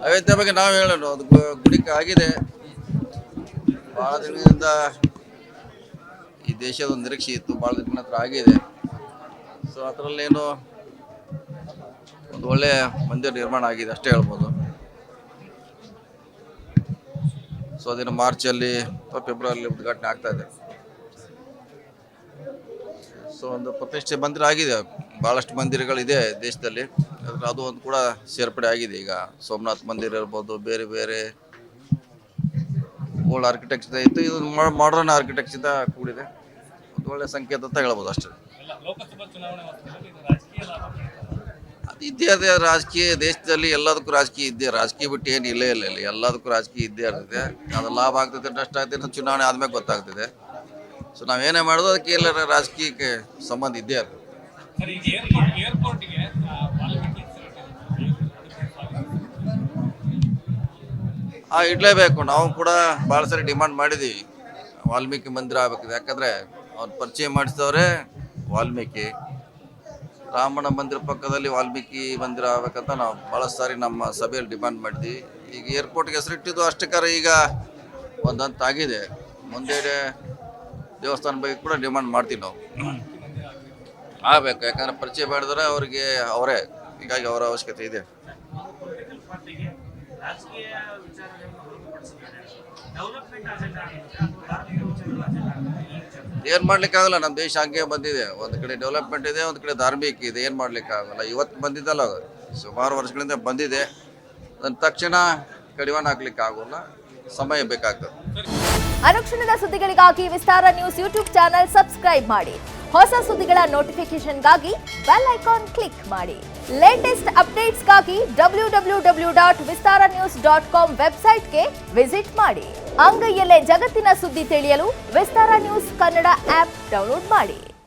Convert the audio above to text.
ಅಯೋಧ್ಯೆ ಬಗ್ಗೆ ನಾವು ಹೇಳೋಣ, ಅದು ಗುಡಿಕೆ ಆಗಿದೆ. ಭಾಳ ದಿನದಿಂದ ಈ ದೇಶದ ಒಂದು ನಿರೀಕ್ಷೆ ಇತ್ತು, ಭಾಳ ದಿನ ಹತ್ರ ಆಗಿದೆ. ಸೊ ಅದರಲ್ಲೇನು ಒಂದು ಒಳ್ಳೆಯ ಮಂದಿರ ನಿರ್ಮಾಣ ಆಗಿದೆ ಅಷ್ಟೇ ಹೇಳ್ಬೋದು. ಸೊ ಅದನ್ನು ಮಾರ್ಚಲ್ಲಿ ಅಥವಾ ಫೆಬ್ರವರಿಯಲ್ಲಿ ಉದ್ಘಾಟನೆ ಆಗ್ತಾ ಇದೆ. ಸೊ ಒಂದು ಪ್ರತಿಷ್ಠೆ ಮಂದಿರ ಆಗಿದೆ, ಭಾಳಷ್ಟು ಮಂದಿರಗಳಿದೆ ದೇಶದಲ್ಲಿ. ಅದು ಒಂದು ಕೂಡ ಸೇರ್ಪಡೆ ಆಗಿದೆ. ಈಗ ಸೋಮನಾಥ್ ಮಂದಿರ ಇರ್ಬೋದು, ಬೇರೆ ಬೇರೆ ಓಲ್ಡ್ ಆರ್ಕಿಟೆಕ್ಚರ್ ಇತ್ತು, ಇದು ಮಾಡರ್ನ್ ಆರ್ಕಿಟೆಕ್ಚರ್ ಕೂಡಿದೆ. ಒಂದು ಒಳ್ಳೆ ಸಂಕೇತ ಅಂತ ಹೇಳ್ಬೋದು ಅಷ್ಟೇ. ಅದು ಇದ್ದೇ ಅದೇ ರಾಜಕೀಯ, ದೇಶದಲ್ಲಿ ಎಲ್ಲದಕ್ಕೂ ರಾಜಕೀಯ ಇದ್ದೇ, ರಾಜಕೀಯ ಬಿಟ್ಟು ಏನು ಇಲ್ಲೇ ಇಲ್ಲ, ಇಲ್ಲಿ ಎಲ್ಲದಕ್ಕೂ ರಾಜಕೀಯ ಇದ್ದೇ ಇರ್ತದೆ. ಅದು ಲಾಭ ಆಗ್ತದೆ, ನಷ್ಟ ಆಗ್ತದೆ, ಚುನಾವಣೆ ಆದ್ಮೇಲೆ ಗೊತ್ತಾಗ್ತದೆ. ಸೊ ನಾವೇನೇ ಮಾಡೋದು ಅದಕ್ಕೆ ಎಲ್ಲರ ರಾಜಕೀಯಕ್ಕೆ ಸಂಬಂಧ ಇದ್ದೇ ಇರ್ತದೆ. ಇಡಲೇಬೇಕು. ನಾವು ಕೂಡ ಭಾಳ ಸರಿ ಡಿಮಾಂಡ್ ಮಾಡಿದ್ದೀವಿ, ವಾಲ್ಮೀಕಿ ಮಂದಿರ ಆಗಬೇಕಿದೆ. ಯಾಕಂದರೆ ಅವ್ರು ಪರಿಚಯ ಮಾಡಿಸಿದವ್ರೆ ವಾಲ್ಮೀಕಿ. ರಾಮನ ಮಂದಿರ ಪಕ್ಕದಲ್ಲಿ ವಾಲ್ಮೀಕಿ ಮಂದಿರ ಆಗ್ಬೇಕಂತ ನಾವು ಭಾಳ ಸಾರಿ ನಮ್ಮ ಸಭೆಯಲ್ಲಿ ಡಿಮಾಂಡ್ ಮಾಡಿದ್ವಿ. ಈಗ ಏರ್ಪೋರ್ಟ್ಗೆ ಹೆಸರಿಟ್ಟಿದ್ದು ಅಷ್ಟಕ್ಕಾರ ಈಗ ಒಂದಂತ ಆಗಿದೆ. ಮುಂದೆ ದೇವಸ್ಥಾನ ಬಗ್ಗೆ ಕೂಡ ಡಿಮಾಂಡ್ ಮಾಡ್ತೀವಿ ನಾವು, ಆಗಬೇಕು. ಯಾಕಂದರೆ ಪರಿಚಯ ಮಾಡಿದ್ರೆ ಅವರಿಗೆ ಅವರೇ, ಹೀಗಾಗಿ ಅವರ ಅವಶ್ಯಕತೆ ಇದೆ. ಏನು ಮಾಡ್ಲಿಕ್ಕಾಗಲ್ಲ, ನಮ್ಮ ದೇಶ ಹಂಗೆ ಬಂದಿದೆ. ಒಂದು ಕಡೆ ಡೆವಲಪ್ಮೆಂಟ್ ಇದೆ, ಒಂದು ಕಡೆ ಧಾರ್ಮಿಕ ಇದೆ. ಏನು ಮಾಡ್ಲಿಕ್ಕಾಗಲ್ಲ. ಇವತ್ತು ಬಂದಿದ್ದಲ್ಲ, ಅದು ಸುಮಾರು ವರ್ಷಗಳಿಂದ ಬಂದಿದೆ. ಅದನ್ನ ತಕ್ಷಣ ಕಡಿವಾಣ ಹಾಕ್ಲಿಕ್ಕೆ ಆಗೋಲ್ಲ, ಸಮಯ ಬೇಕಾಗ್ತದೆ. ಅನುಕ್ಷಣದ ಸುದ್ದಿಗಳಿಗಾಗಿ ವಿಸ್ತಾರ ನ್ಯೂಸ್ ಯೂಟ್ಯೂಬ್ ಚಾನೆಲ್ ಸಬ್ಸ್ಕ್ರೈಬ್ ಮಾಡಿ. ಹೊಸ ಸುದ್ದಿಗಳ ನೋಟಿಫಿಕೇಶನ್ಗಾಗಿ ಬೆಲ್ ಐಕಾನ್ ಕ್ಲಿಕ್ ಮಾಡಿ. ಲೇಟೆಸ್ಟ್ ಅಪ್ಡೇಟ್ಸ್ಗಾಗಿ www.vistaranews.com ವೆಬ್ಸೈಟ್ಗೆ ವಿಸಿಟ್ ಮಾಡಿ. ಅಂಗೈಯಲ್ಲೇ ಜಗತ್ತಿನ ಸುದ್ದಿ ತಿಳಿಯಲು ವಿಸ್ತಾರ ನ್ಯೂಸ್ ಕನ್ನಡ ಆಪ್ ಡೌನ್ಲೋಡ್ ಮಾಡಿ.